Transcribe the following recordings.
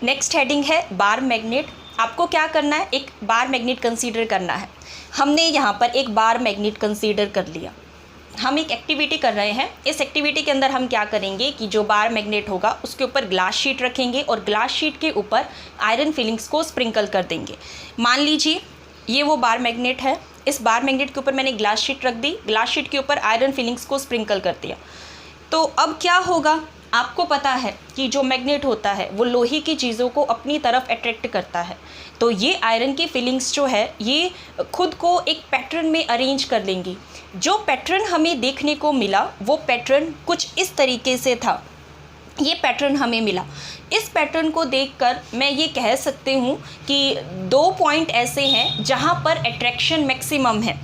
Next heading है bar magnet. आपको क्या करना है, एक बार मैग्नेट कंसीडर करना है। हमने यहाँ पर एक बार मैग्नेट कंसीडर कर लिया। हम एक एक्टिविटी कर रहे हैं। इस एक्टिविटी के अंदर हम क्या करेंगे कि जो बार मैग्नेट होगा उसके ऊपर ग्लास शीट रखेंगे और ग्लास शीट के ऊपर आयरन फिलिंग्स को स्प्रिंकल कर देंगे। मान लीजिए ये वो बार मैग्नेट है। इस बार मैग्नेट के ऊपर मैंने ग्लास शीट रख दी, ग्लास शीट के ऊपर आयरन फिलिंग्स को स्प्रिंकल कर दिया। तो अब क्या होगा, आपको पता है कि जो मैग्नेट होता है वो लोहे की चीज़ों को अपनी तरफ अट्रैक्ट करता है। तो ये आयरन की फिलिंग्स जो है ये खुद को एक पैटर्न में अरेंज कर लेंगी। जो पैटर्न हमें देखने को मिला वो पैटर्न कुछ इस तरीके से था। ये पैटर्न हमें मिला। इस पैटर्न को देखकर मैं ये कह सकती हूँ कि 2 पॉइंट ऐसे हैं जहाँ पर अट्रैक्शन मैक्सिमम है।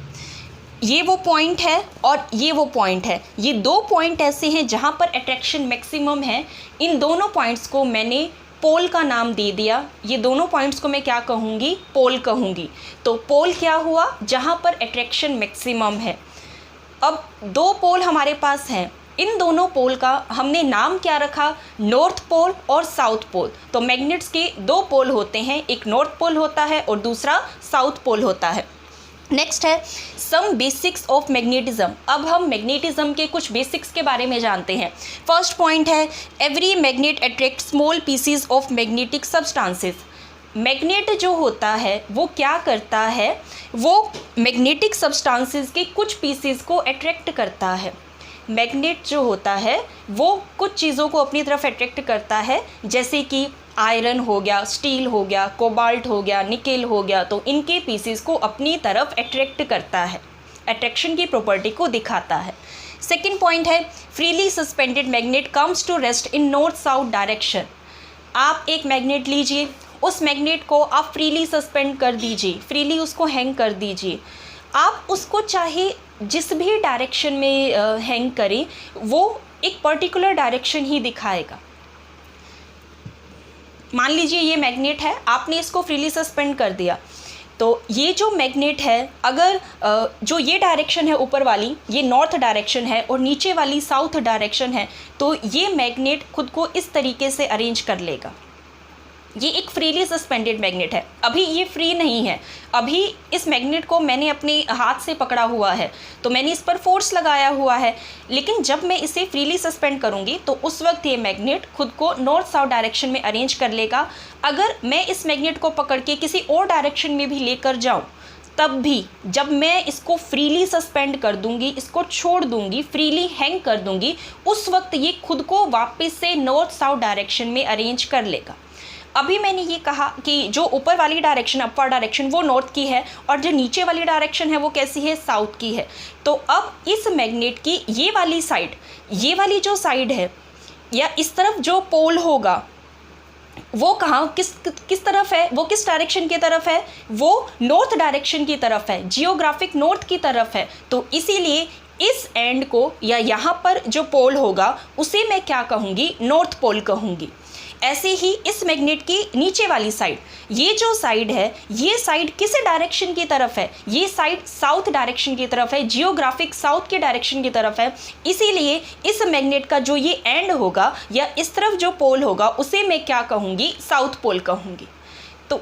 ये वो पॉइंट है और ये वो पॉइंट है। ये 2 पॉइंट ऐसे हैं जहाँ पर अट्रैक्शन मैक्सिमम है। इन दोनों पॉइंट्स को मैंने पोल का नाम दे दिया। ये दोनों पॉइंट्स को मैं क्या कहूँगी, पोल कहूँगी। तो पोल क्या हुआ, जहाँ पर अट्रैक्शन मैक्सिमम है। अब 2 पोल हमारे पास हैं। इन दोनों पोल का हमने नाम क्या रखा, नॉर्थ पोल और साउथ पोल। तो मैग्नेट्स के 2 पोल होते हैं, एक नॉर्थ पोल होता है और दूसरा साउथ पोल होता है। नेक्स्ट है सम बेसिक्स ऑफ मैग्नेटिज्म। अब हम मैग्नेटिज्म के कुछ बेसिक्स के बारे में जानते हैं। फर्स्ट पॉइंट है every magnet attract small PCs of magnetic substances. Magnet जो होता है वो क्या करता है, वो मैग्नेटिक सब्सटेंसेस के कुछ पीसीज को अट्रैक्ट करता है। मैग्नेट जो होता है वो कुछ चीज़ों को अपनी तरफ अट्रैक्ट करता है, जैसे कि आयरन हो गया, स्टील हो गया, कोबाल्ट हो गया, निकेल हो गया। तो इनके पीसेस को अपनी तरफ अट्रैक्ट करता है, अट्रैक्शन की प्रॉपर्टी को दिखाता है। सेकंड पॉइंट है freely suspended magnet comes to rest in north south direction. आप एक मैग्नेट लीजिए, उस मैग्नेट को आप फ्रीली सस्पेंड कर दीजिए, फ्रीली उसको हैंग कर दीजिए। आप उसको चाहे जिस भी डायरेक्शन में हैंग करें, वो एक पर्टिकुलर डायरेक्शन ही दिखाएगा। मान लीजिए ये मैग्नेट है, आपने इसको फ्रीली सस्पेंड कर दिया, तो ये जो मैग्नेट है अगर जो ये डायरेक्शन है ऊपर वाली ये नॉर्थ डायरेक्शन है और नीचे वाली साउथ डायरेक्शन है, तो ये मैग्नेट खुद को इस तरीके से अरेंज कर लेगा। ये एक फ्रीली सस्पेंडेड मैग्नेट है। अभी ये फ्री नहीं है, अभी इस मैग्नेट को मैंने अपने हाथ से पकड़ा हुआ है, तो मैंने इस पर फोर्स लगाया हुआ है। लेकिन जब मैं इसे फ्रीली सस्पेंड करूँगी तो उस वक्त ये मैग्नेट खुद को नॉर्थ साउथ डायरेक्शन में अरेंज कर लेगा। अगर मैं इस मैग्नेट को पकड़ के किसी और डायरेक्शन में भी लेकर जाऊँ, तब भी जब मैं इसको फ्रीली सस्पेंड कर दूंगी, इसको छोड़ दूंगी, फ्रीली हैंग कर दूंगी, उस वक्त ये खुद को वापस से नॉर्थ साउथ डायरेक्शन में अरेंज कर लेगा। अभी मैंने ये कहा कि जो ऊपर वाली डायरेक्शन, अपर डायरेक्शन, वो नॉर्थ की है और जो नीचे वाली डायरेक्शन है वो कैसी है, साउथ की है। तो अब इस मैग्नेट की ये वाली साइड, ये वाली जो साइड है या इस तरफ जो पोल होगा वो कहाँ, किस तरफ है, वो किस डायरेक्शन की तरफ है, वो नॉर्थ डायरेक्शन की तरफ है, जियोग्राफिक नॉर्थ की तरफ है। तो इसीलिए इस एंड को या यहाँ पर जो पोल होगा उसे मैं क्या कहूँगी, नॉर्थ पोल कहूँगी। ऐसे ही इस मैग्नेट की नीचे वाली साइड, ये जो साइड है, ये साइड किस डायरेक्शन की तरफ है, ये साइड साउथ डायरेक्शन की तरफ है, जियोग्राफिक साउथ के डायरेक्शन की तरफ है। इसीलिए इस मैग्नेट का जो ये एंड होगा या इस तरफ जो पोल होगा उसे मैं क्या कहूँगी, साउथ पोल कहूँगी। तो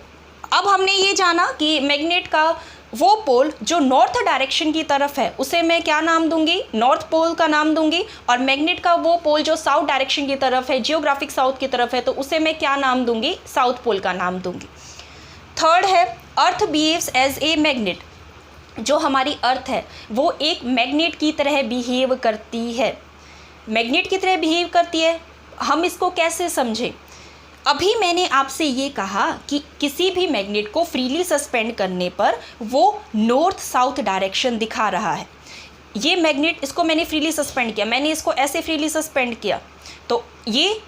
अब हमने ये जाना कि मैग्नेट का वो पोल जो नॉर्थ डायरेक्शन की तरफ है उसे मैं क्या नाम दूंगी, नॉर्थ पोल का नाम दूंगी। और मैग्नेट का वो पोल जो साउथ डायरेक्शन की तरफ है, जियोग्राफिक साउथ की तरफ है, तो उसे मैं क्या नाम दूंगी, साउथ पोल का नाम दूंगी। थर्ड है अर्थ बिहेव्स एज ए मैग्नेट। जो हमारी अर्थ है वो एक मैग्नेट की तरह बिहेव करती है, मैग्नेट की तरह बिहेव करती है। हम इसको कैसे समझें, अभी मैंने आपसे ये कहा कि किसी भी मैग्नेट को फ्रीली सस्पेंड करने पर वो नॉर्थ साउथ डायरेक्शन दिखा रहा है। ये मैग्नेट, इसको मैंने फ्रीली सस्पेंड किया, मैंने इसको ऐसे फ्रीली सस्पेंड किया, तो ये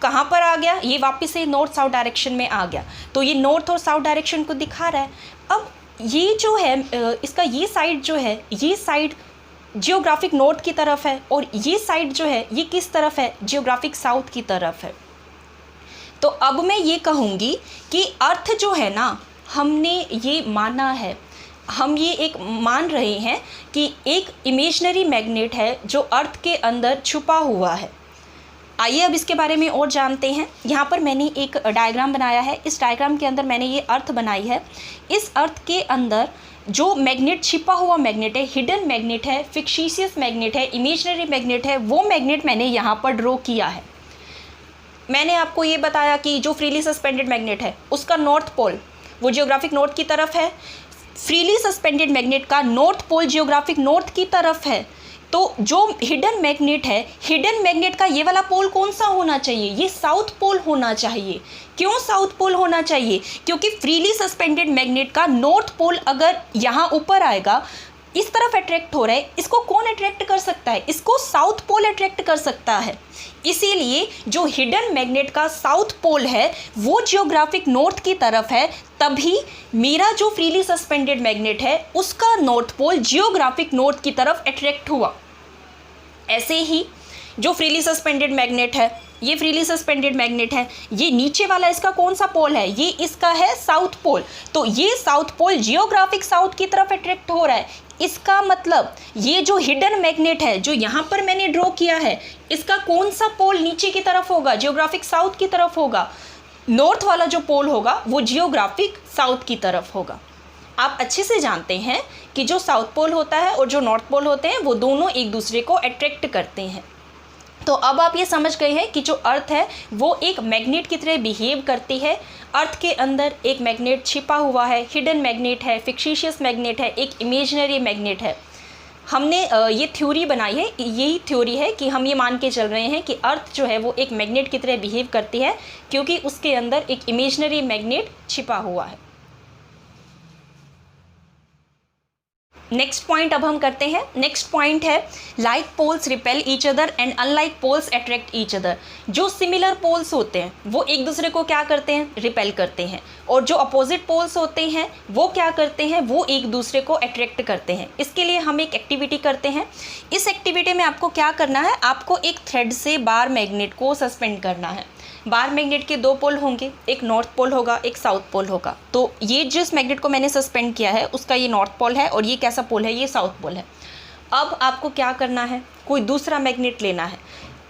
कहाँ पर आ गया, ये वापस से नॉर्थ साउथ डायरेक्शन में आ गया। तो ये नॉर्थ और साउथ डायरेक्शन को दिखा रहा है। अब ये जो है इसका ये साइड जो है, ये साइड जियोग्राफिक नॉर्थ की तरफ है और ये साइड जो है ये किस तरफ है, जियोग्राफिक साउथ की तरफ है। तो अब मैं ये कहूँगी कि अर्थ जो है ना, हमने ये माना है, हम ये एक मान रहे हैं कि एक इमेजिनरी मैग्नेट है जो अर्थ के अंदर छुपा हुआ है। आइए अब इसके बारे में और जानते हैं। यहाँ पर मैंने एक डायग्राम बनाया है। इस डायग्राम के अंदर मैंने ये अर्थ बनाई है। इस अर्थ के अंदर जो मैग्नेट, छिपा हुआ मैग्नेट है, हिडन मैग्नेट है, फिक्शिशियस मैग्नेट है, इमेजिनरी मैग्नेट है, वो मैग्नेट मैंने यहाँ पर ड्रॉ किया है। मैंने आपको ये बताया कि जो फ्रीली सस्पेंडेड मैग्नेट है उसका नॉर्थ पोल वो जियोग्राफिक नॉर्थ की तरफ है, फ्रीली सस्पेंडेड मैग्नेट का नॉर्थ पोल जियोग्राफिक नॉर्थ की तरफ है। तो जो हिडन मैग्नेट है, हिडन मैग्नेट का ये वाला पोल कौन सा होना चाहिए? ये साउथ पोल होना चाहिए। क्यों साउथ पोल होना चाहिए? क्योंकि फ्रीली सस्पेंडेड मैग्नेट का नॉर्थ पोल अगर यहाँ ऊपर आएगा, इस तरफ अट्रैक्ट हो रहा है, इसको कौन अट्रैक्ट कर सकता है? इसको साउथ पोल अट्रैक्ट कर सकता है। इसीलिए जो हिडन मैग्नेट का साउथ पोल है वो जियोग्राफिक नॉर्थ की तरफ है, तभी मेरा जो फ्रीली सस्पेंडेड मैग्नेट है उसका नॉर्थ पोल जियोग्राफिक नॉर्थ की तरफ अट्रैक्ट हुआ। ऐसे ही जो फ्रीली सस्पेंडेड मैग्नेट है, ये फ्रीली सस्पेंडेड मैग्नेट है, ये नीचे वाला इसका कौन सा पोल है? ये इसका है साउथ पोल। तो ये साउथ पोल जियोग्राफिक साउथ की तरफ अट्रैक्ट हो रहा है। इसका मतलब ये जो हिडन मैग्नेट है जो यहाँ पर मैंने ड्रॉ किया है, इसका कौन सा पोल नीचे की तरफ होगा? जियोग्राफिक साउथ की तरफ होगा। नॉर्थ वाला जो पोल होगा वो जियोग्राफिक साउथ की तरफ होगा। आप अच्छे से जानते हैं कि जो साउथ पोल होता है और जो नॉर्थ पोल होते हैं वो दोनों एक दूसरे को अट्रैक्ट करते हैं। तो अब आप ये समझ गए हैं कि जो अर्थ है वो एक मैग्नेट की तरह बिहेव करती है। अर्थ के अंदर एक मैग्नेट छिपा हुआ है, हिडन मैग्नेट है, फिक्शिशियस मैग्नेट है, एक इमेजिनरी मैग्नेट है। हमने ये थ्योरी बनाई है, यही थ्योरी है कि हम ये मान के चल रहे हैं कि अर्थ जो है वो एक मैग्नेट की तरह बिहेव करती है क्योंकि उसके अंदर एक इमेजिनरी मैग्नेट छिपा हुआ है। नेक्स्ट पॉइंट अब हम करते हैं। नेक्स्ट पॉइंट है like poles repel each other and unlike poles attract each other. जो सिमिलर पोल्स होते हैं वो एक दूसरे को क्या करते हैं? रिपेल करते हैं। और जो अपोजिट पोल्स होते हैं वो क्या करते हैं? वो एक दूसरे को अट्रैक्ट करते हैं। इसके लिए हम एक एक्टिविटी करते हैं। इस एक्टिविटी में आपको क्या करना है? आपको एक थ्रेड से बार मैग्नेट को सस्पेंड करना है। बार मैग्नेट के दो पोल होंगे, एक नॉर्थ पोल होगा, एक साउथ पोल होगा। तो ये जिस मैग्नेट को मैंने सस्पेंड किया है उसका ये नॉर्थ पोल है और ये कैसा पोल है? ये साउथ पोल है। अब आपको क्या करना है? कोई दूसरा मैग्नेट लेना है।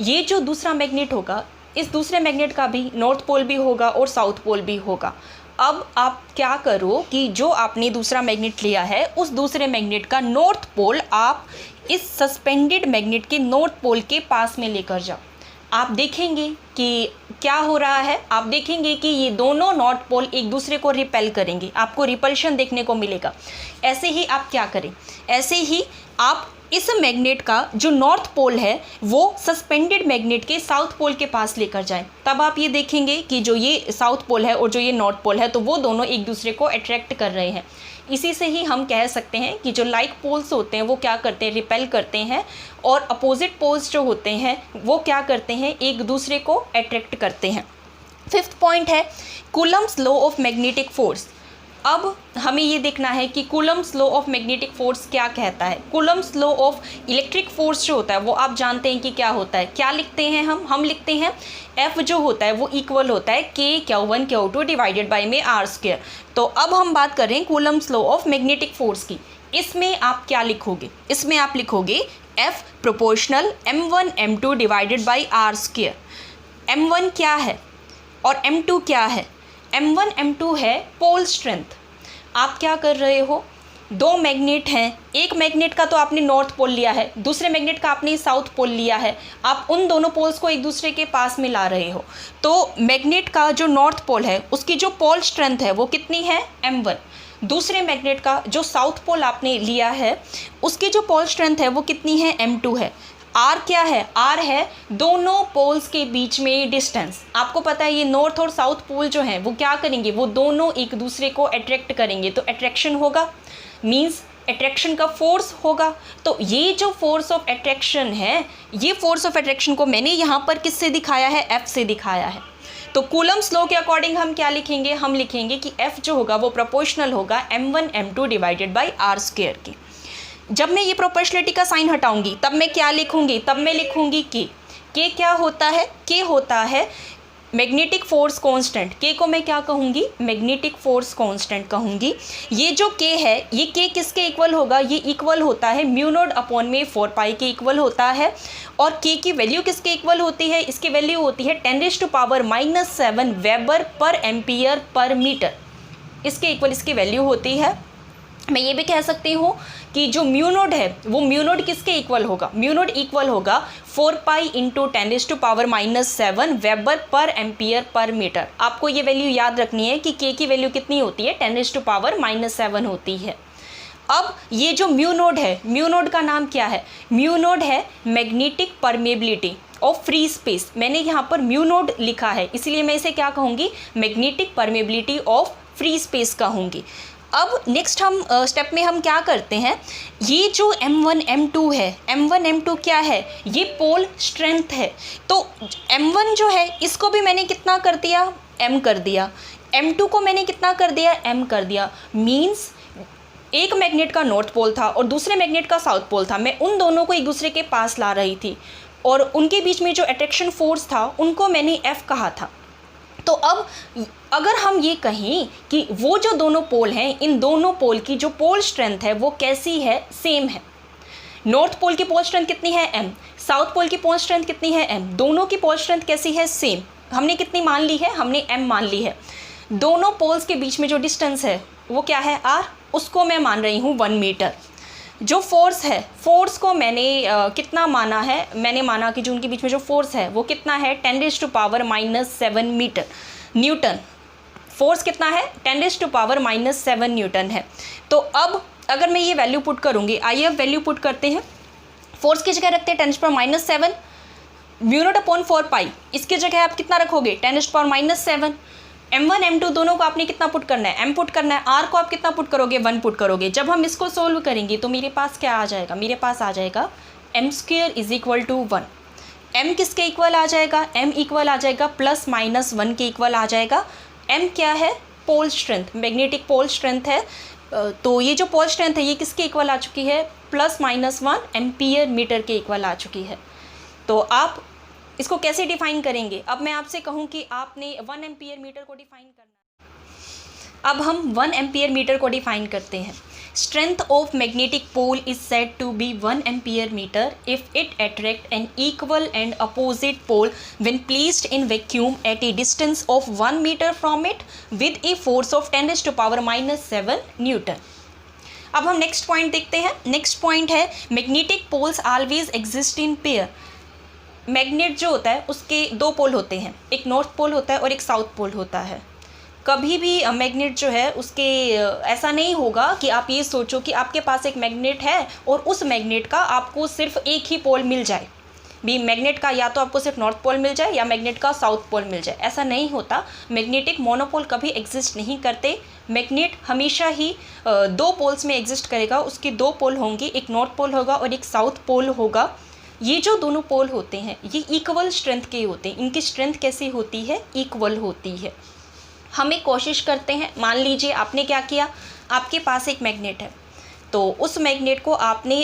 ये जो दूसरा मैग्नेट होगा, इस दूसरे मैग्नेट का भी नॉर्थ पोल भी होगा और साउथ पोल भी होगा। अब आप क्या करो कि जो आपने दूसरा मैग्नेट लिया है उस दूसरे मैग्नेट का नॉर्थ पोल आप इस सस्पेंडेड मैग्नेट के नॉर्थ पोल के पास में लेकर जाओ। आप देखेंगे कि क्या हो रहा है। आप देखेंगे कि ये दोनों नॉर्थ पोल एक दूसरे को रिपेल करेंगे, आपको रिपल्शन देखने को मिलेगा। ऐसे ही आप क्या करें? ऐसे ही आप इस मैग्नेट का जो नॉर्थ पोल है वो सस्पेंडेड मैग्नेट के साउथ पोल के पास लेकर जाएं। तब आप ये देखेंगे कि जो ये साउथ पोल है और जो ये नॉर्थ पोल है तो वो दोनों एक दूसरे को अट्रैक्ट कर रहे हैं। इसी से ही हम कह सकते हैं कि जो लाइक पोल्स होते हैं वो क्या करते हैं? रिपेल करते हैं। और अपोजिट पोल्स जो होते हैं वो क्या करते हैं? एक दूसरे को अट्रैक्ट करते हैं। फिफ्थ पॉइंट है Coulomb's law of magnetic force. अब हमें ये देखना है कि Coulomb's law of magnetic force क्या कहता है। Coulomb's law of electric force जो होता है वो आप जानते हैं कि क्या होता है। क्या लिखते हैं हम लिखते हैं F जो होता है वो इक्वल होता है K(Q1 Q2) डिवाइडेड बाई में R²। तो अब हम बात कर रहे हैं Coulomb's law of magnetic force की। इसमें आप क्या लिखोगे? इसमें आप लिखोगे F proportional M1 M2 divided by R²। M1 क्या है और M2 क्या है? M1 M2 है पोल स्ट्रेंथ। आप क्या कर रहे हो? दो मैग्नेट हैं, एक मैग्नेट का तो आपने नॉर्थ पोल लिया है, दूसरे मैग्नेट का आपने साउथ पोल लिया है। आप उन दोनों पोल्स को एक दूसरे के पास में ला रहे हो। तो मैग्नेट का जो नॉर्थ पोल है उसकी जो पोल स्ट्रेंथ है वो कितनी है? M1। दूसरे मैग्नेट का जो साउथ पोल आपने लिया है उसकी जो पोल स्ट्रेंथ है वो कितनी है? M2 है। R क्या है? R है दोनों पोल्स के बीच में डिस्टेंस। आपको पता है ये नॉर्थ और साउथ पोल जो हैं वो क्या करेंगे? वो दोनों एक दूसरे को अट्रैक्ट करेंगे। तो अट्रैक्शन होगा, मींस अट्रैक्शन का फोर्स होगा। तो ये जो फोर्स ऑफ अट्रैक्शन है, ये फोर्स ऑफ अट्रैक्शन को मैंने यहाँ पर किससे दिखाया है? F से दिखाया है। तो कूलम्स लॉ के अकॉर्डिंग हम क्या लिखेंगे? हम लिखेंगे कि F जो होगा वो प्रोपोर्शनल होगा M1 M2 divided by R² के। जब मैं ये प्रोपोर्शनलिटी का साइन हटाऊंगी तब मैं क्या लिखूंगी? तब मैं लिखूंगी K। K क्या होता है? K होता है मैग्नेटिक फोर्स कांस्टेंट, के को मैं क्या कहूँगी, मैग्नेटिक फोर्स कांस्टेंट कहूँगी। ये जो के है, ये के किसके इक्वल होगा, ये इक्वल होता है म्यू नॉट अपॉन में 4 पाई के इक्वल होता है। और के की वैल्यू किसके इक्वल होती है, इसकी वैल्यू होती है 10⁻⁻7 वेबर पर एम्पियर पर मीटर, इसके इक्वल इसकी वैल्यू होती है। मैं ये भी कह सकती हूँ कि जो म्यू नोड है वो म्यू नोड किसके इक्वल होगा, म्यू नोड इक्वल होगा 4 पाई इंटू 10⁻⁻7 वेबर पर एम्पियर पर मीटर। आपको ये वैल्यू याद रखनी है कि के की वैल्यू कितनी होती है, 10⁻⁻7 होती है। अब ये जो म्यू नोड है, म्यू नोड का नाम क्या है, म्यू नोड है magnetic permeability of free space. मैंने यहाँ पर म्यू नोड लिखा है, इसलिए मैं इसे क्या कहूँगी, magnetic permeability of free space कहूँगी। अब नेक्स्ट हम स्टेप में हम क्या करते हैं, ये जो M1 M2 है, M1 M2 क्या है, ये पोल स्ट्रेंथ है। तो M1 जो है इसको भी मैंने कितना कर दिया, M कर दिया, M2 को मैंने कितना कर दिया, M कर दिया। मीन्स एक मैग्नेट का नॉर्थ पोल था और दूसरे मैग्नेट का साउथ पोल था, मैं उन दोनों को एक दूसरे के पास ला रही थी और उनके बीच में जो अट्रैक्शन फोर्स था उनको मैंने F कहा था। तो अब अगर हम ये कहें कि वो जो दोनों पोल हैं, इन दोनों पोल की जो पोल स्ट्रेंथ है वो कैसी है, सेम है। नॉर्थ पोल की पोल स्ट्रेंथ कितनी है, M, साउथ पोल की पोल स्ट्रेंथ कितनी है, M, दोनों की पोल स्ट्रेंथ कैसी है, सेम। हमने कितनी मान ली है, हमने M मान ली है। दोनों पोल्स के बीच में जो डिस्टेंस है वो क्या है, R, उसको मैं मान रही हूँ 1 मीटर। जो फोर्स है, फोर्स को मैंने कितना माना है, मैंने माना कि जो उनके बीच में जो फोर्स है वो कितना है, 10⁻⁻7 मीटर न्यूटन। फोर्स कितना है, 10⁻⁻7 न्यूटन है। तो अब अगर मैं ये वैल्यू पुट करूँगी, आइए अब वैल्यू पुट करते हैं। फोर्स की जगह रखते हैं 10⁻⁻7, म्यू नॉट अपॉन 4 पाई, इसकी जगह आप कितना रखोगे, 10⁻⁻7। M1 M2 दोनों को आपने कितना पुट करना है, M पुट करना है। R को आप कितना पुट करोगे, 1 पुट करोगे। जब हम इसको सोल्व करेंगे तो मेरे पास क्या आ जाएगा, मेरे पास आ जाएगा m² = 1। M किसके इक्वल आ जाएगा, M इक्वल आ जाएगा ±1 के इक्वल आ जाएगा। M क्या है, pole strength, magnetic pole strength है। तो ये जो पोल स्ट्रेंथ है ये किसके इक्वल आ चुकी है, ±1 एम्पियर मीटर के इक्वल आ चुकी है। तो आप इसको कैसे डिफाइन करेंगे, अब मैं आपसे कहूँ कि आपने 1 एम्पियर मीटर को डिफाइन करना है। अब हम 1 एम्पियर मीटर को डिफाइन करते हैं। Strength of magnetic pole is said to be 1 ampere metre if it attract an equal and opposite pole when placed in vacuum at a distance of 1 metre from it with a force of 10⁻⁻7 newton. अब हम next point देखते हैं। Next point है magnetic poles always exist in pair. Magnet जो होता है उसके 2 पोल होते हैं, एक नॉर्थ पोल होता है और एक साउथ पोल होता है। कभी भी मैग्नेट जो है उसके ऐसा नहीं होगा कि आप ये सोचो कि आपके पास एक मैग्नेट है और उस मैग्नेट का आपको सिर्फ एक ही पोल मिल जाए भी, मैग्नेट का या तो आपको सिर्फ नॉर्थ पोल मिल जाए या मैग्नेट का साउथ पोल मिल जाए, ऐसा नहीं होता। मैग्नेटिक मोनोपोल कभी एग्जिस्ट नहीं करते। मैग्नेट हमेशा ही 2 पोल्स में एग्जिस्ट करेगा, उसके 2 पोल होंगे, एक नॉर्थ पोल होगा और एक साउथ पोल होगा। ये जो दोनों पोल होते हैं ये इक्वल स्ट्रेंथ के होते हैं। इनकी स्ट्रेंथ कैसी होती है, इक्वल होती है। हम एक कोशिश करते हैं, मान लीजिए आपने क्या किया, आपके पास एक मैग्नेट है तो उस मैग्नेट को आपने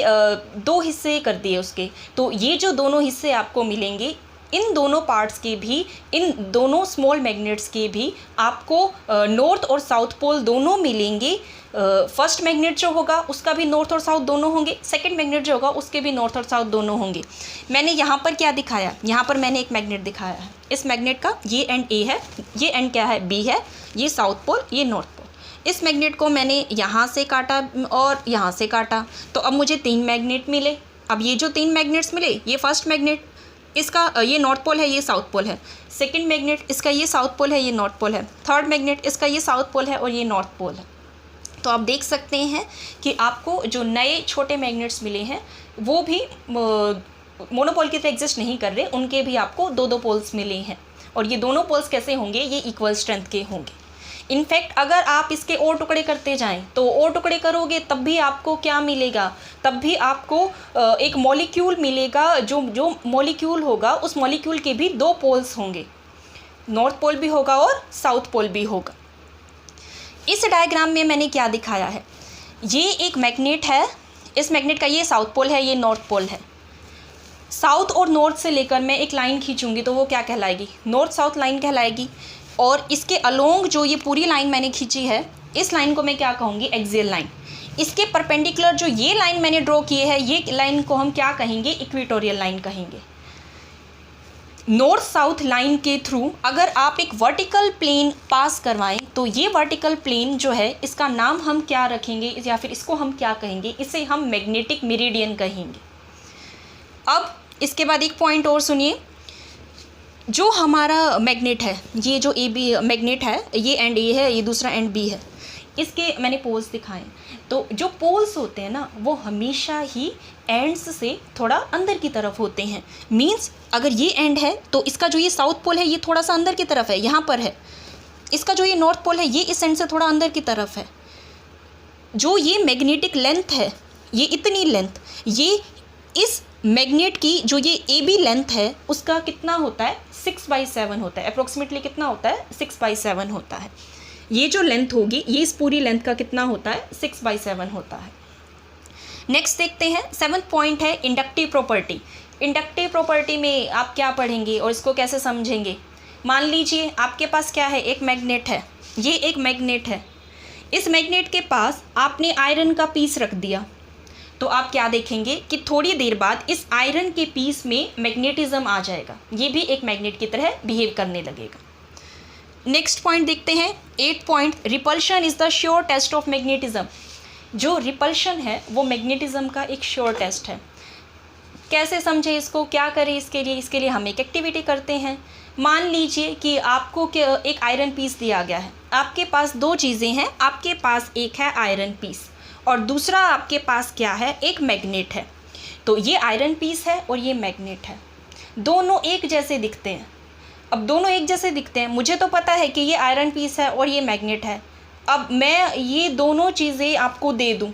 2 हिस्से कर दिए उसके, तो ये जो दोनों हिस्से आपको मिलेंगे, इन दोनों पार्ट्स के भी, इन दोनों स्मॉल मैग्नेट्स के भी आपको नॉर्थ और साउथ पोल दोनों मिलेंगे। फर्स्ट मैग्नेट जो होगा उसका भी नॉर्थ और साउथ दोनों होंगे, सेकंड मैग्नेट जो होगा उसके भी नॉर्थ और साउथ दोनों होंगे। मैंने यहाँ पर क्या दिखाया, यहाँ पर मैंने एक मैग्नेट दिखाया है। इस मैग्नेट का ये एंड A है, ये एंड क्या है, B है, ये साउथ पोल, ये नॉर्थ पोल। इस मैग्नेट को मैंने यहाँ से काटा और यहाँ से काटा, तो अब मुझे 3 मैग्नेट मिले। अब ये जो 3 मैग्नेट्स मिले, ये फर्स्ट मैग्नेट, इसका ये नॉर्थ पोल है, ये साउथ पोल है। सेकंड मैग्नेट, इसका ये साउथ पोल है, ये नॉर्थ पोल है। थर्ड मैग्नेट, इसका ये साउथ पोल है और ये नॉर्थ पोल है। तो आप देख सकते हैं कि आपको जो नए छोटे मैग्नेट्स मिले हैं वो भी मोनोपोल की तरह एग्जिस्ट नहीं कर रहे, उनके भी आपको 2-2 पोल्स मिले हैं। और ये दोनों पोल्स कैसे होंगे, ये इक्वल स्ट्रेंथ के होंगे। इनफैक्ट अगर आप इसके और टुकड़े करते जाएं तो और टुकड़े करोगे तब भी आपको क्या मिलेगा, तब भी आपको एक मॉलिक्यूल मिलेगा। जो मॉलिक्यूल होगा उस मॉलिक्यूल के भी 2 पोल्स होंगे, नॉर्थ पोल भी होगा और साउथ पोल भी होगा। इस डायग्राम में मैंने क्या दिखाया है, ये एक मैग्नेट है, इस मैग्नेट का ये साउथ पोल है, ये नॉर्थ पोल है। साउथ और नॉर्थ से लेकर मैं एक लाइन खींचूंगी तो वो क्या कहलाएगी, नॉर्थ साउथ लाइन कहलाएगी। और इसके अलोंग जो ये पूरी लाइन मैंने खींची है, इस लाइन को मैं क्या कहूँगी, एक्सियल लाइन। इसके परपेंडिकुलर जो ये लाइन मैंने ड्रॉ की है, ये लाइन को हम क्या कहेंगे, इक्वेटोरियल लाइन कहेंगे। नॉर्थ साउथ लाइन के थ्रू अगर आप एक वर्टिकल प्लेन पास करवाएं तो ये वर्टिकल प्लेन जो है इसका नाम हम क्या रखेंगे, या फिर इसको हम क्या कहेंगे, इसे हम मैग्नेटिक मेरिडियन कहेंगे। अब इसके बाद एक पॉइंट और सुनिए, जो हमारा मैग्नेट है, ये जो ए बी मैग्नेट है, ये एंड ए है, ये दूसरा एंड बी है, इसके मैंने पोल्स दिखाए। तो जो पोल्स होते हैं ना, वो हमेशा ही एंड्स से थोड़ा अंदर की तरफ होते हैं। मींस अगर ये एंड है तो इसका जो ये साउथ पोल है ये थोड़ा सा अंदर की तरफ है, यहाँ पर है। इसका जो ये नॉर्थ पोल है ये इस एंड से थोड़ा अंदर की तरफ है। जो ये मैग्नेटिक लेंथ है, ये इतनी लेंथ, ये इस मैग्नेट की जो ये ए बी लेंथ है उसका कितना होता है, 6/7 होता है। अप्रोक्सीमेटली कितना होता है, 6/7 होता है। ये जो लेंथ होगी ये इस पूरी लेंथ का कितना होता है, 6/7 होता है। नेक्स्ट देखते हैं, 7th पॉइंट है इंडक्टिव प्रॉपर्टी। इंडक्टिव प्रॉपर्टी में आप क्या पढ़ेंगे और इसको कैसे समझेंगे। मान लीजिए आपके पास क्या है, एक मैग्नेट है, ये एक मैग्नेट है। इस मैग्नेट के पास आपने आयरन का पीस रख दिया, तो आप क्या देखेंगे कि थोड़ी देर बाद इस आयरन के पीस में मैग्नेटिज्म आ जाएगा, ये भी एक मैग्नेट की तरह बिहेव करने लगेगा। नेक्स्ट पॉइंट देखते हैं, 8th point, repulsion is the sure test of magnetism. जो रिपल्शन है वो मैग्नेटिज्म का एक श्योर टेस्ट है। कैसे समझे इसको, क्या करें इसके लिए हम एक एक्टिविटी करते हैं। मान लीजिए कि आपको एक आयरन पीस दिया गया है, आपके पास दो चीज़ें हैं, आपके पास एक है आयरन पीस और दूसरा आपके पास क्या है, एक मैग्नेट है। तो ये आयरन पीस है और ये मैग्नेट है, दोनों एक जैसे दिखते हैं। अब दोनों एक जैसे दिखते हैं, मुझे तो पता है कि ये आयरन पीस है और ये मैग्नेट है। अब मैं ये दोनों चीज़ें आपको दे दूं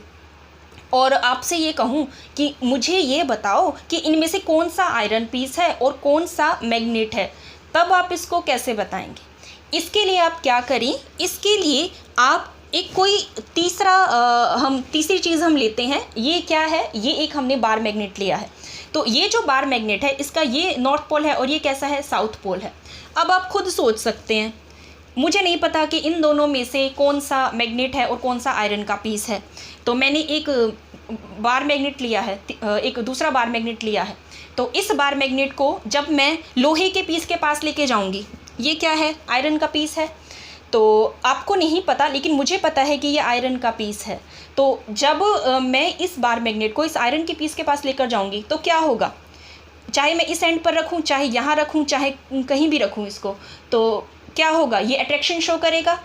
और आपसे ये कहूं कि मुझे ये बताओ कि इनमें से कौन सा आयरन पीस है और कौन सा मैग्नेट है, तब आप इसको कैसे बताएंगे। इसके लिए आप क्या करें, इसके लिए आप एक कोई तीसरी चीज़ हम लेते हैं। ये क्या है, ये एक हमने बार मैग्नेट लिया है। तो ये जो बार मैग्नेट है इसका ये नॉर्थ पोल है और ये कैसा है, साउथ पोल है। अब आप खुद सोच सकते हैं, मुझे नहीं पता कि इन दोनों में से कौन सा मैग्नेट है और कौन सा आयरन का पीस है। तो मैंने एक बार मैग्नेट लिया है, एक दूसरा बार मैग्नेट लिया है। तो इस बार मैग्नेट को जब मैं लोहे के पीस के पास लेके जाऊंगी, ये क्या है, आयरन का पीस है। तो आपको नहीं पता लेकिन मुझे पता है कि ये आयरन का पीस है। तो जब मैं इस बार मैग्नेट को इस आयरन के पीस के पास लेकर जाऊंगी तो क्या होगा, चाहे मैं इस एंड पर रखूं, चाहे यहाँ रखूं, चाहे कहीं भी रखूं इसको, तो क्या होगा, ये अट्रैक्शन शो करेगा।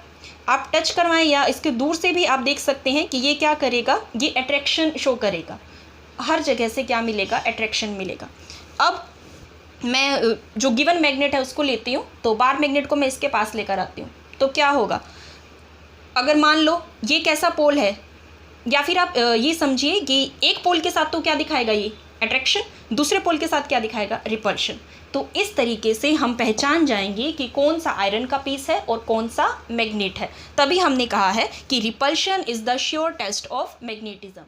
आप टच करवाएं या इसके दूर से भी आप देख सकते हैं कि ये क्या करेगा, ये अट्रैक्शन शो करेगा। हर जगह से क्या मिलेगा, अट्रैक्शन मिलेगा। अब मैं जो गिवन मैग्नेट है उसको लेती हूँ, तो बार मैग्नेट को मैं इसके पास लेकर आती हूँ, तो क्या होगा, अगर मान लो ये कैसा पोल है, या फिर आप ये समझिए कि एक पोल के साथ तो क्या दिखाएगा, ये अट्रैक्शन, दूसरे पोल के साथ क्या दिखाएगा, रिपल्शन। तो इस तरीके से हम पहचान जाएंगे कि कौन सा आयरन का पीस है और कौन सा मैग्नेट है। तभी हमने कहा है कि repulsion is the sure test of magnetism.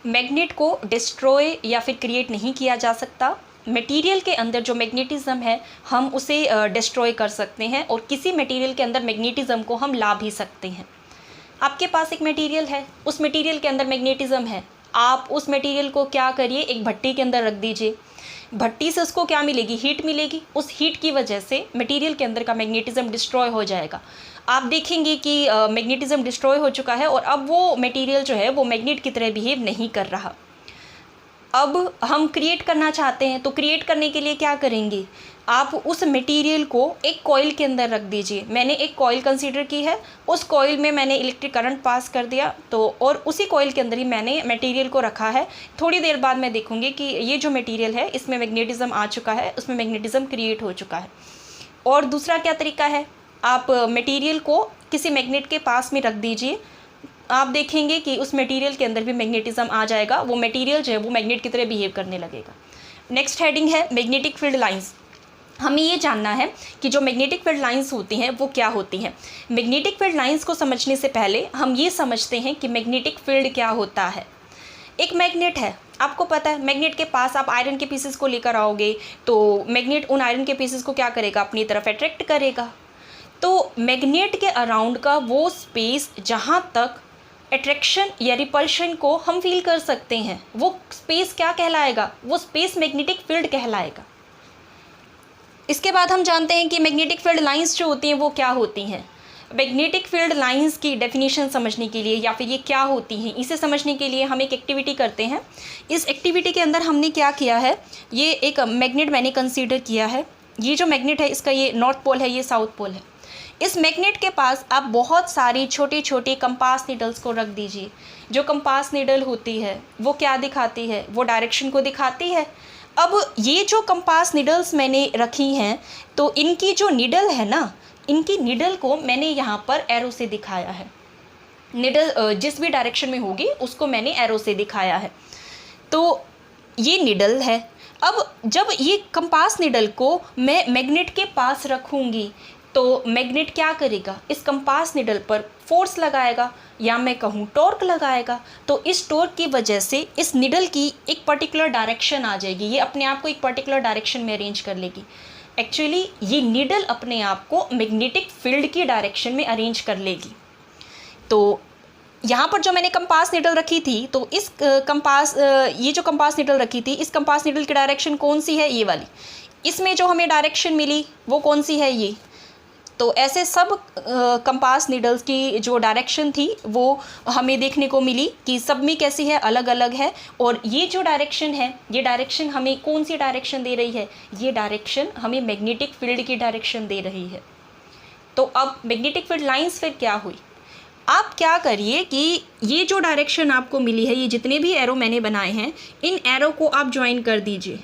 Magnet को डिस्ट्रॉय या फिर क्रिएट नहीं किया जा सकता। मटेरियल के अंदर जो मैग्नेटिज्म है हम उसे डिस्ट्रॉय कर सकते हैं और किसी मटेरियल के अंदर मैग्नेटिज्म को हम ला भी सकते हैं। आपके पास एक मटेरियल है, उस मटेरियल के अंदर मैग्नेटिज्म है, आप उस मटेरियल को क्या करिए, एक भट्टी के अंदर रख दीजिए। भट्टी से उसको क्या मिलेगी, हीट मिलेगी। उस हीट की वजह से मटेरियल के अंदर का मैग्नेटिज्म डिस्ट्रॉय हो जाएगा। आप देखेंगे कि मैग्नेटिज्म डिस्ट्रॉय हो चुका है और अब वो मटेरियल जो है वो मैग्नेट की तरह बिहेव नहीं कर रहा। अब हम क्रिएट करना चाहते हैं, तो क्रिएट करने के लिए क्या करेंगे, आप उस मटेरियल को एक कॉइल के अंदर रख दीजिए। मैंने एक कॉइल कंसीडर की है, उस कॉइल में मैंने इलेक्ट्रिक करंट पास कर दिया, तो और उसी कॉइल के अंदर ही मैंने मटेरियल को रखा है। थोड़ी देर बाद मैं देखूंगी कि ये जो मटेरियल है इसमें मैग्नेटिज्म आ चुका है, उसमें मैग्नेटिज्म क्रिएट हो चुका है। और दूसरा क्या तरीका है, आप मटेरियल को किसी मैग्नेट के पास में रख दीजिए, आप देखेंगे कि उस मटेरियल के अंदर भी मैग्नेटिज्म आ जाएगा, वो मटेरियल जो है वो मैग्नेट की तरह बिहेव करने लगेगा। नेक्स्ट हेडिंग है मैग्नेटिक फील्ड लाइंस। हमें ये जानना है कि जो मैग्नेटिक फील्ड लाइंस होती हैं वो क्या होती हैं। मैग्नेटिक फील्ड लाइंस को समझने से पहले हम ये समझते हैं कि मैग्नेटिक फील्ड क्या होता है। एक मैग्नेट है, आपको पता है मैग्नेट के पास आप आयरन के पीसेस को लेकर आओगे तो मैग्नेट उन आयरन के पीसेस को क्या करेगा, अपनी तरफ अट्रैक्ट करेगा। तो मैग्नेट के अराउंड का वो स्पेस जहाँ तक अट्रैक्शन या रिपल्शन को हम फील कर सकते हैं, वो स्पेस क्या कहलाएगा, वो स्पेस मैग्नेटिक फील्ड कहलाएगा। इसके बाद हम जानते हैं कि मैग्नेटिक फील्ड लाइंस जो होती हैं वो क्या होती हैं। मैग्नेटिक फील्ड लाइंस की डेफिनेशन समझने के लिए या फिर ये क्या होती हैं, इसे समझने के लिए हम एक एक्टिविटी करते हैं। इस एक्टिविटी के अंदर हमने क्या किया है, ये एक मैग्नेट मैंने कंसीडर किया है। ये जो मैग्नेट है इसका ये नॉर्थ पोल है, ये साउथ पोल है। इस मैग्नेट के पास आप बहुत सारी छोटी छोटी कंपास नीडल्स को रख दीजिए। जो कंपास नीडल होती है वो क्या दिखाती है, वो डायरेक्शन को दिखाती है। अब ये जो कंपास नीडल्स मैंने रखी हैं तो इनकी जो नीडल है ना, इनकी नीडल को मैंने यहाँ पर एरो से दिखाया है। नीडल जिस भी डायरेक्शन में होगी उसको मैंने एरो से दिखाया है। तो ये नीडल है। अब जब ये कंपास नीडल को मैं मैग्नेट के पास रखूँगी तो मैग्नेट क्या करेगा, इस कंपास नीडल पर फोर्स लगाएगा या मैं कहूँ टॉर्क लगाएगा। तो इस टॉर्क की वजह से इस नीडल की एक पर्टिकुलर डायरेक्शन आ जाएगी, ये अपने आप को एक पर्टिकुलर डायरेक्शन में अरेंज कर लेगी। एक्चुअली ये नीडल अपने आप को मैग्नेटिक फील्ड की डायरेक्शन में अरेंज कर लेगी। तो यहाँ पर जो मैंने कंपास नीडल रखी थी तो इस ये जो कंपास नीडल रखी थी, इस कंपास नीडल की डायरेक्शन कौन सी है, ये वाली। इसमें जो हमें डायरेक्शन मिली वो कौन सी है, ये। तो ऐसे सब कंपास नीडल्स की जो डायरेक्शन थी वो हमें देखने को मिली कि सब में कैसी है, अलग अलग है। और ये जो डायरेक्शन है, ये डायरेक्शन हमें कौन सी डायरेक्शन दे रही है, ये डायरेक्शन हमें मैग्नेटिक फील्ड की डायरेक्शन दे रही है। तो अब मैग्नेटिक फील्ड लाइंस फिर क्या हुई, आप क्या करिए कि ये जो डायरेक्शन आपको मिली है, ये जितने भी एरो मैंने बनाए हैं, इन एरो को आप ज्वाइन कर दीजिए।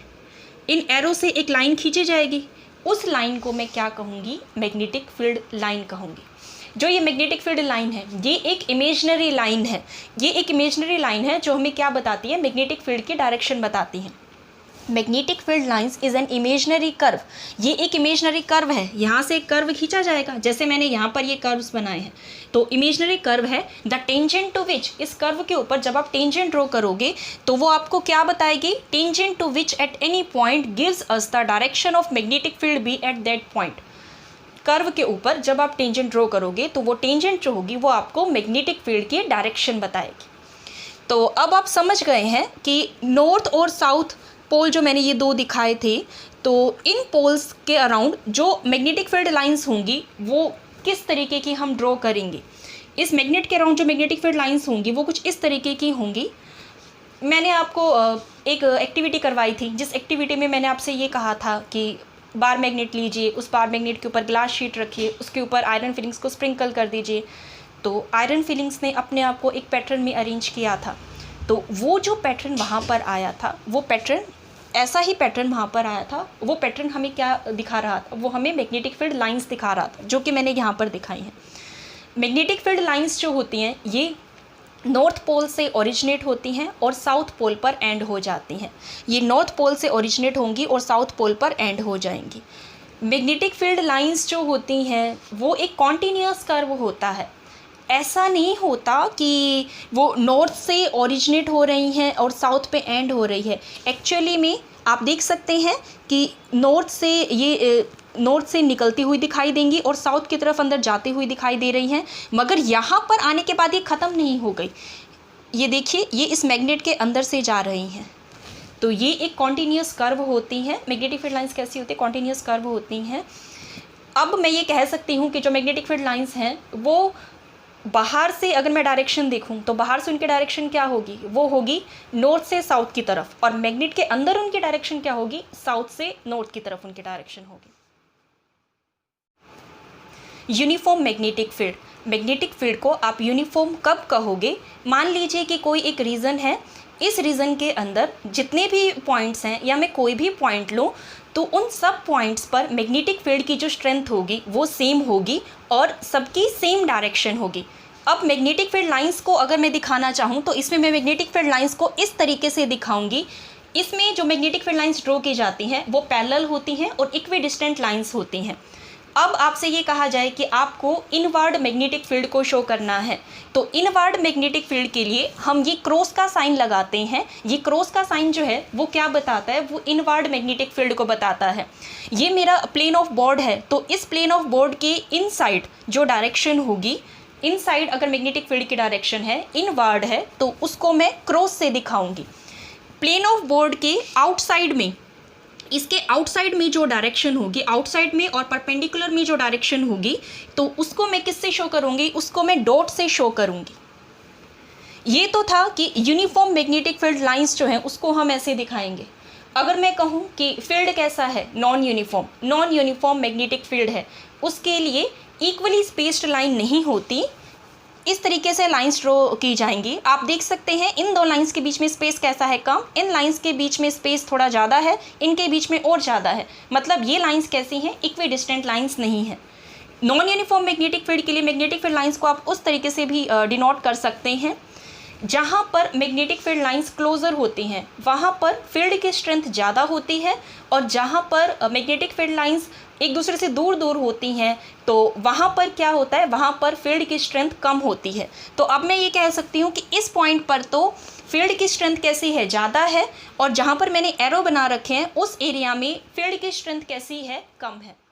इन एरो से एक लाइन खींची जाएगी, उस लाइन को मैं क्या कहूँगी, मैग्नेटिक फील्ड लाइन कहूँगी। जो ये मैग्नेटिक फील्ड लाइन है ये एक इमेजिनरी लाइन है। ये एक इमेजिनरी लाइन है जो हमें क्या बताती है, मैग्नेटिक फील्ड की डायरेक्शन बताती है। Magnetic field lines is an imaginary curve. ये एक इमेजिनरी कर्व है, यहाँ से एक कर्व खींचा जाएगा, जैसे मैंने यहाँ पर ये कर्व्स बनाए हैं। तो इमेजिनरी कर्व है, द टेंजेंट टू विच, इस कर्व के ऊपर जब आप टेंजेंट ड्रॉ करोगे तो वो आपको क्या बताएगी, tangent to which at any point gives us the direction of magnetic field B at that point. Curve के ऊपर जब आप टेंजेंट ड्रॉ करोगे तो वो टेंजेंट जो होगी वो आपको मैग्नेटिक फील्ड की डायरेक्शन बताएगी। तो अब आप समझ गए हैं कि नॉर्थ और साउथ पोल जो मैंने ये दो दिखाए थे, तो इन पोल्स के अराउंड जो मैग्नेटिक फील्ड लाइंस होंगी वो किस तरीके की हम ड्रॉ करेंगे। इस मैग्नेट के अराउंड जो मैग्नेटिक फील्ड लाइंस होंगी वो कुछ इस तरीके की होंगी। मैंने आपको एक एक्टिविटी करवाई थी, जिस एक्टिविटी में मैंने आपसे ये कहा था कि बार मैग्नेट लीजिए, उस बार मैग्नेट के ऊपर ग्लास शीट रखिए, उसके ऊपर आयरन फिलिंग्स को स्प्रिंकल कर दीजिए। तो आयरन फिलिंग्स ने अपने आप को एक पैटर्न में अरेंज किया था। तो वो जो पैटर्न वहाँ पर आया था, वो पैटर्न ऐसा ही पैटर्न वहाँ पर आया था। वो पैटर्न हमें क्या दिखा रहा था, वो हमें मैग्नेटिक फील्ड लाइंस दिखा रहा था, जो कि मैंने यहाँ पर दिखाई हैं। मैग्नेटिक फील्ड लाइंस जो होती हैं ये नॉर्थ पोल से ओरिजिनेट होती हैं और साउथ पोल पर एंड हो जाती हैं। ये नॉर्थ पोल से ओरिजिनेट होंगी और साउथ पोल पर एंड हो जाएंगी। मैग्नेटिक फील्ड लाइंस जो होती हैं वो एक कॉन्टीन्यूअस कर्व होता है। ऐसा नहीं होता कि वो नॉर्थ से ओरिजिनेट हो रही हैं और साउथ पे एंड हो रही है। एक्चुअली में आप देख सकते हैं कि नॉर्थ से निकलती हुई दिखाई देंगी और साउथ की तरफ अंदर जाती हुई दिखाई दे रही हैं, मगर यहाँ पर आने के बाद ये ख़त्म नहीं हो गई। ये देखिए, ये इस मैग्नेट के अंदर से जा रही हैं। तो ये एक कॉन्टीन्यूअस कर्व होती हैं। मैग्नेटिक फील्ड लाइंस कैसी होती है, कॉन्टीन्यूअस कर्व होती हैं। अब मैं ये कह सकती हूँ कि जो मैग्नेटिक फील्ड लाइंस हैं वो बाहर से अगर मैं डायरेक्शन देखूं तो बाहर से उनकी डायरेक्शन क्या होगी, वो होगी नॉर्थ से साउथ की तरफ, और मैग्नेट के अंदर उनकी डायरेक्शन क्या होगी, साउथ से नॉर्थ की तरफ उनकी डायरेक्शन होगी। Uniform magnetic field, magnetic field को आप यूनिफॉर्म कब कहोगे, मान लीजिए कि कोई एक रीजन है, इस रीजन के अंदर जितने भी पॉइंट्स हैं या मैं कोई भी पॉइंट लूँ तो उन सब पॉइंट्स पर मैग्नेटिक फील्ड की जो स्ट्रेंथ होगी वो सेम होगी और सबकी सेम डायरेक्शन होगी। अब मैग्नेटिक फील्ड लाइंस को अगर मैं दिखाना चाहूँ तो इसमें मैं मैग्नेटिक फील्ड लाइंस को इस तरीके से दिखाऊंगी। इसमें जो मैग्नेटिक फील्ड लाइंस ड्रॉ की जाती हैं वो पैरेलल होती हैं और इक्विडिस्टेंट लाइंस होती हैं। अब आपसे ये कहा जाए कि आपको इनवर्ड मैग्नेटिक फील्ड को शो करना है, तो इनवर्ड मैग्नेटिक फील्ड के लिए हम ये क्रॉस का साइन लगाते हैं। ये क्रॉस का साइन जो है वो क्या बताता है, वो इनवर्ड मैग्नेटिक फील्ड को बताता है। ये मेरा प्लेन ऑफ बोर्ड है, तो इस प्लेन ऑफ बोर्ड के इनसाइड जो डायरेक्शन होगी, इनसाइड अगर मैग्नेटिक फील्ड की डायरेक्शन है, इनवर्ड है, तो उसको मैं क्रॉस से दिखाऊंगी। प्लेन ऑफ बोर्ड के आउटसाइड में, इसके आउटसाइड में जो डायरेक्शन होगी, आउटसाइड में और परपेंडिकुलर में जो डायरेक्शन होगी, तो उसको मैं किससे शो करूंगी, उसको मैं डॉट से शो करूंगी। ये तो था कि यूनिफॉर्म मैग्नेटिक फील्ड लाइंस जो हैं उसको हम ऐसे दिखाएंगे। अगर मैं कहूँ कि फील्ड कैसा है, नॉन यूनिफॉर्म मैग्नेटिक फील्ड है, उसके लिए इक्वली स्पेस्ड लाइन नहीं होती, इस तरीके से लाइंस ड्रॉ की जाएंगी। आप देख सकते हैं इन दो लाइंस के बीच में स्पेस कैसा है, कम, इन लाइंस के बीच में स्पेस थोड़ा ज़्यादा है, इनके बीच में और ज़्यादा है। मतलब ये लाइंस कैसी हैं, इक्वी डिस्टेंट लाइंस नहीं है। नॉन यूनिफॉर्म मैग्नेटिक फील्ड के लिए मैग्नेटिक फील्ड लाइंस को आप उस तरीके से भी डिनोट कर सकते हैं। जहाँ पर मैग्नेटिक फील्ड लाइंस क्लोजर होती हैं वहाँ पर फील्ड की स्ट्रेंथ ज़्यादा होती है, और जहाँ पर मैग्नेटिक फील्ड लाइंस एक दूसरे से दूर दूर होती हैं तो वहाँ पर क्या होता है, वहाँ पर फील्ड की स्ट्रेंथ कम होती है। तो अब मैं ये कह सकती हूँ कि इस पॉइंट पर तो फील्ड की स्ट्रेंथ कैसी है, ज़्यादा है, और जहाँ पर मैंने एरो बना रखे हैं उस एरिया में फील्ड की स्ट्रेंथ कैसी है, कम है।